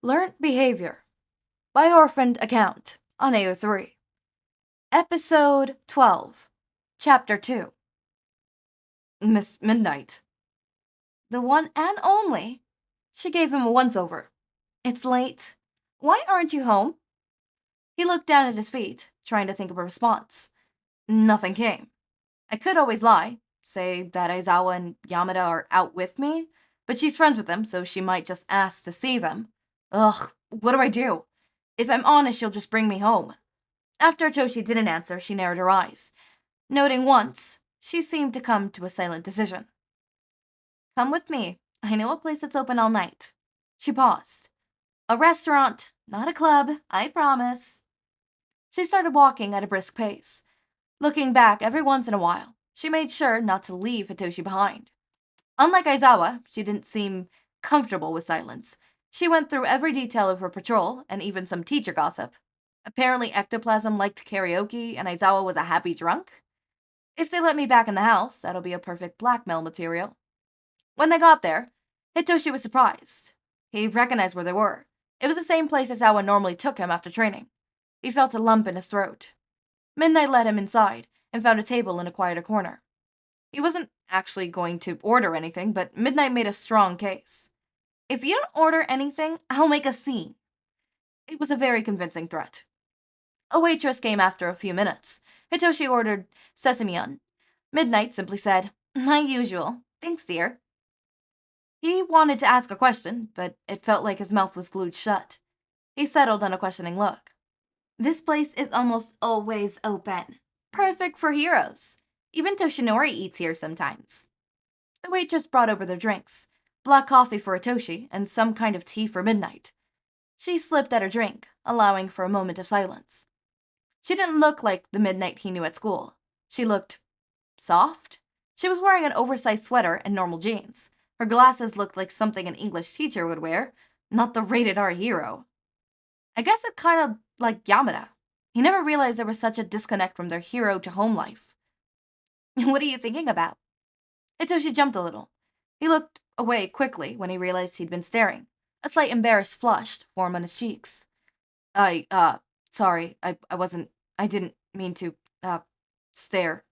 Learned Behavior by Orphaned Account on AO3. Episode 12, Chapter 2. Miss Midnight. The one and only. She gave him a once-over. It's late. Why aren't you home? He looked down at his feet, trying to think of a response. Nothing came. I could always lie, say that Aizawa and Yamada are out with me, but she's friends with them, so she might just ask to see them. Ugh, what do I do? If I'm honest, she'll just bring me home. After Hitoshi didn't answer, she narrowed her eyes. Noting once, she seemed to come to a silent decision. Come with me. I know a place that's open all night. She paused. A restaurant, not a club, I promise. She started walking at a brisk pace. Looking back every once in a while, she made sure not to leave Hitoshi behind. Unlike Aizawa, she didn't seem comfortable with silence. She went through every detail of her patrol, and even some teacher gossip. Apparently Ectoplasm liked karaoke, and Aizawa was a happy drunk. If they let me back in the house, that'll be a perfect blackmail material. When they got there, Hitoshi was surprised. He recognized where they were. It was the same place Aizawa normally took him after training. He felt a lump in his throat. Midnight led him inside, and found a table in a quieter corner. He wasn't actually going to order anything, but Midnight made a strong case. If you don't order anything, I'll make a scene. It was a very convincing threat. A waitress came after a few minutes. Hitoshi ordered sesame. Midnight simply said, My usual. Thanks, dear. He wanted to ask a question, but it felt like his mouth was glued shut. He settled on a questioning look. This place is almost always open. Perfect for heroes. Even Toshinori eats here sometimes. The waitress brought over their drinks. Black coffee for Hitoshi, and some kind of tea for Midnight. She slipped at her drink, allowing for a moment of silence. She didn't look like the Midnight he knew at school. She looked soft. She was wearing an oversized sweater and normal jeans. Her glasses looked like something an English teacher would wear, not the rated-R hero. I guess it kind of like Yamada. He never realized there was such a disconnect from their hero to home life. What are you thinking about? Hitoshi jumped a little. He looked away quickly when he realized he'd been staring. A slight embarrassed flush formed on his cheeks. Sorry, I didn't mean to, stare.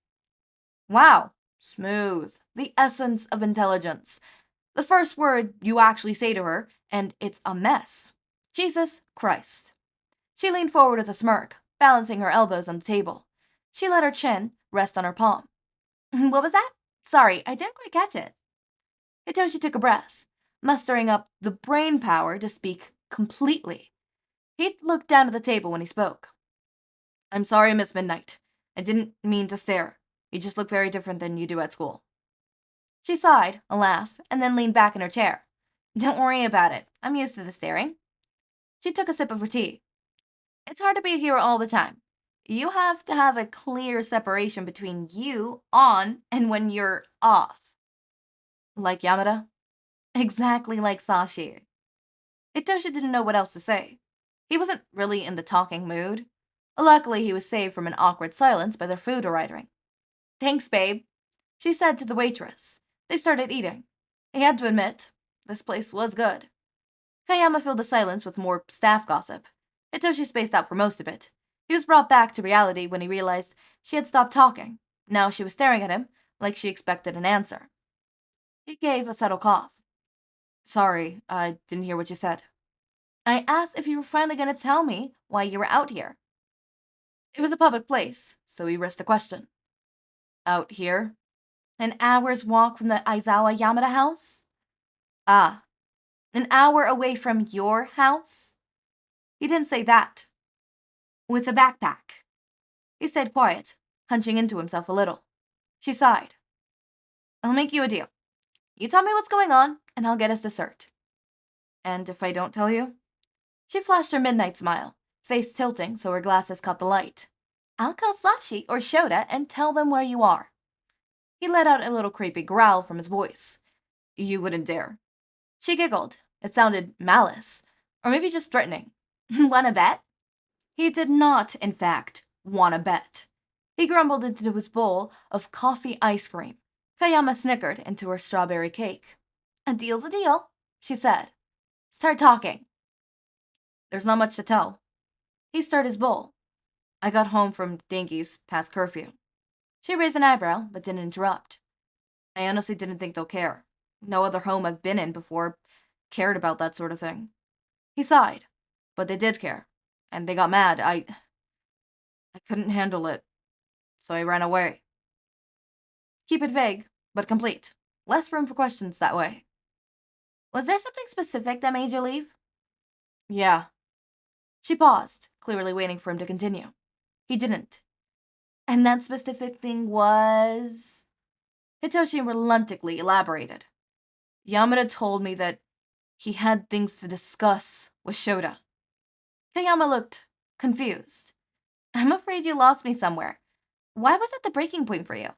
Wow, smooth. The essence of intelligence. The first word you actually say to her, and it's a mess. Jesus Christ. She leaned forward with a smirk, balancing her elbows on the table. She let her chin rest on her palm. What was that? Sorry, I didn't quite catch it. Hitoshi took a breath, mustering up the brain power to speak completely. He looked down at the table when he spoke. I'm sorry, Miss Midnight. I didn't mean to stare. You just look very different than you do at school. She sighed, a laugh, and then leaned back in her chair. Don't worry about it. I'm used to the staring. She took a sip of her tea. It's hard to be a hero all the time. You have to have a clear separation between you on and when you're off. Like Yamada? Exactly like Sashi. Hitoshi didn't know what else to say. He wasn't really in the talking mood. Luckily, he was saved from an awkward silence by their food arriving. Thanks, babe, she said to the waitress. They started eating. He had to admit, this place was good. Kayama filled the silence with more staff gossip. Hitoshi spaced out for most of it. He was brought back to reality when he realized she had stopped talking. Now she was staring at him, like she expected an answer. He gave a subtle cough. Sorry, I didn't hear what you said. I asked if you were finally going to tell me why you were out here. It was a public place, so he risked a question. Out here? An hour's walk from the Aizawa Yamada house? Ah, an hour away from your house? He didn't say that. With a backpack. He stayed quiet, hunching into himself a little. She sighed. I'll make you a deal. You tell me what's going on, and I'll get us dessert. And if I don't tell you? She flashed her midnight smile, face tilting so her glasses caught the light. I'll call Sashi or Shouta and tell them where you are. He let out a little creepy growl from his voice. You wouldn't dare. She giggled. It sounded malice, or maybe just threatening. Wanna bet? He did not, in fact, wanna bet. He grumbled into his bowl of coffee ice cream. Kayama snickered into her strawberry cake. A deal's a deal, she said. Start talking. There's not much to tell. He stirred his bowl. I got home from Denki's past curfew. She raised an eyebrow, but didn't interrupt. I honestly didn't think they'll care. No other home I've been in before cared about that sort of thing. He sighed, but they did care, and they got mad. I couldn't handle it, so I ran away. Keep it vague, but complete. Less room for questions that way. Was there something specific that made you leave? Yeah. She paused, clearly waiting for him to continue. He didn't. And that specific thing was... Hitoshi reluctantly elaborated. Yamada told me that he had things to discuss with Shouta. Kayama looked confused. I'm afraid you lost me somewhere. Why was that the breaking point for you?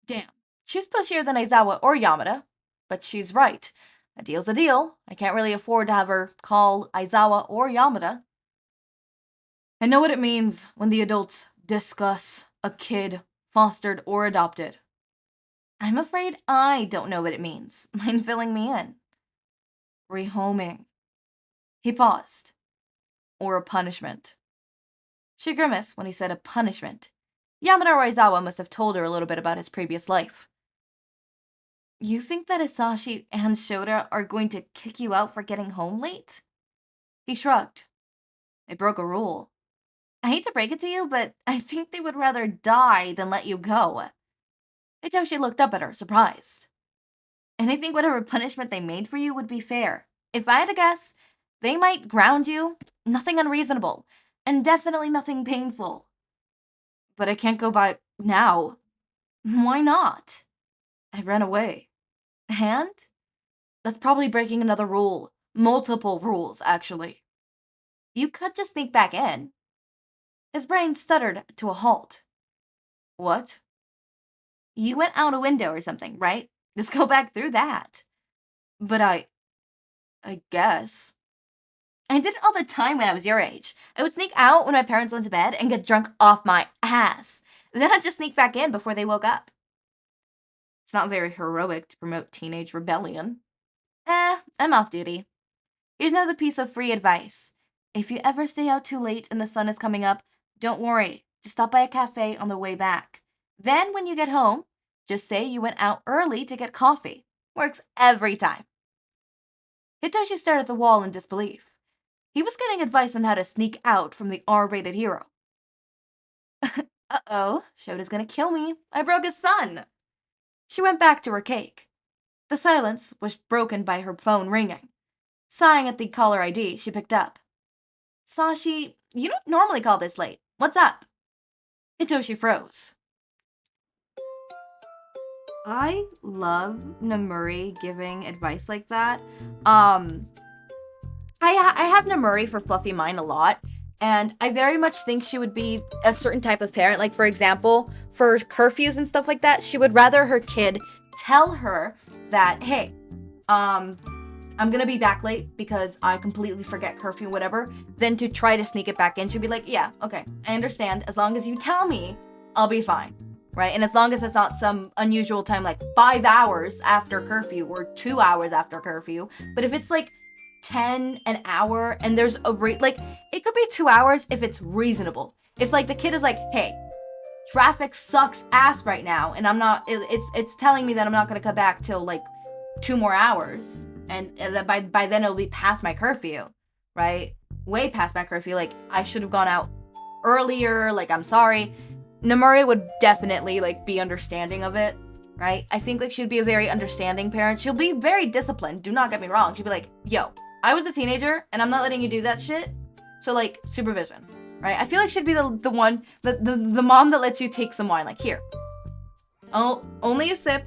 Damn, she's pushier than Aizawa or Yamada. But she's right. A deal's a deal. I can't really afford to have her call Aizawa or Yamada. I know what it means when the adults discuss a kid, fostered or adopted. I'm afraid I don't know what it means. Mind filling me in? Rehoming. He paused. Or a punishment. She grimaced when he said a punishment. Yamada or Aizawa must have told her a little bit about his previous life. You think that Hizashi and Shouta are going to kick you out for getting home late? He shrugged. They broke a rule. I hate to break it to you, but I think they would rather die than let you go. Hitoshi looked up at her, surprised. And I think whatever punishment they made for you would be fair. If I had to guess, they might ground you. Nothing unreasonable. And definitely nothing painful. But I can't go by now. Why not? I ran away. And? That's probably breaking another rule. Multiple rules, actually. You could just sneak back in. His brain stuttered to a halt. What? You went out a window or something, right? Just go back through that. But I guess. I did it all the time when I was your age. I would sneak out when my parents went to bed and get drunk off my ass. Then I'd just sneak back in before they woke up. It's not very heroic to promote teenage rebellion. I'm off duty. Here's another piece of free advice. If you ever stay out too late and the sun is coming up, don't worry. Just stop by a cafe on the way back. Then when you get home, just say you went out early to get coffee. Works every time. Hitoshi stared at the wall in disbelief. He was getting advice on how to sneak out from the R-rated hero. Uh-oh, Shota's gonna kill me. I broke his son. She went back to her cake. The silence was broken by her phone ringing. Sighing at the caller ID, she picked up. Sashi, you don't normally call this late. What's up? Hitoshi froze. I love Nemuri giving advice like that. I have Nemuri for Fluffy Mine a lot, and I very much think she would be a certain type of parent. Like, for example, for curfews and stuff like that, she would rather her kid tell her that, hey, I'm gonna be back late because I completely forget curfew, whatever, than to try to sneak it back in. She'd be like, yeah, okay, I understand. As long as you tell me, I'll be fine, right? And as long as it's not some unusual time like 5 hours after curfew or 2 hours after curfew. But if it's like 10 an hour and there's a like, it could be 2 hours if it's reasonable. If like the kid is like, hey, traffic sucks ass right now, and I'm not, it's telling me that I'm not gonna come back till like 2 more hours. And that by then it'll be past my curfew, right? Way past my curfew. Like, I should have gone out earlier. Like, I'm sorry. Nemuri would definitely, like, be understanding of it, right? I think, like, she'd be a very understanding parent. She'll be very disciplined. Do not get me wrong. She'd be like, yo, I was a teenager, and I'm not letting you do that shit. So, like, supervision, right? I feel like she'd be the one, the mom that lets you take some wine. Like, here. Oh, only a sip.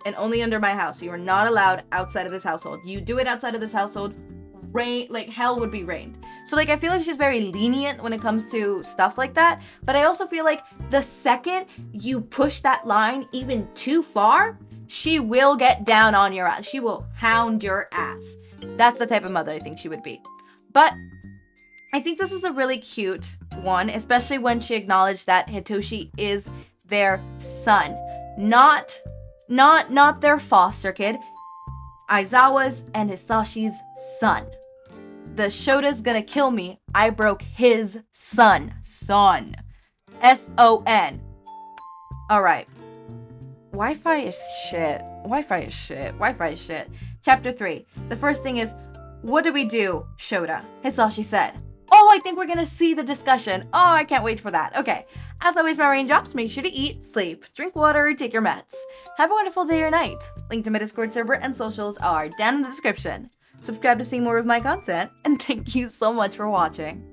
And only under my house. You are not allowed outside of this household. You do it outside of this household, like hell would be rained. So like, I feel like she's very lenient when it comes to stuff like that. But I also feel like the second you push that line even too far, she will get down on your ass. She will hound your ass. That's the type of mother I think she would be. But I think this was a really cute one, especially when she acknowledged that Hitoshi is their son. Not their foster kid, Aizawa's and Hisashi's son. The Shota's gonna kill me. I broke his son. Son. S-O-N. Alright. Wi-Fi is shit. Wi-Fi is shit. Wi-Fi is shit. Chapter 3. The first thing is, what do we do, Shouta? Hizashi said. Oh, I think we're gonna see the discussion. Oh, I can't wait for that. Okay. As always, my raindrops, make sure to eat, sleep, drink water, take your meds. Have a wonderful day or night. Link to my Discord server and socials are down in the description. Subscribe to see more of my content, and thank you so much for watching.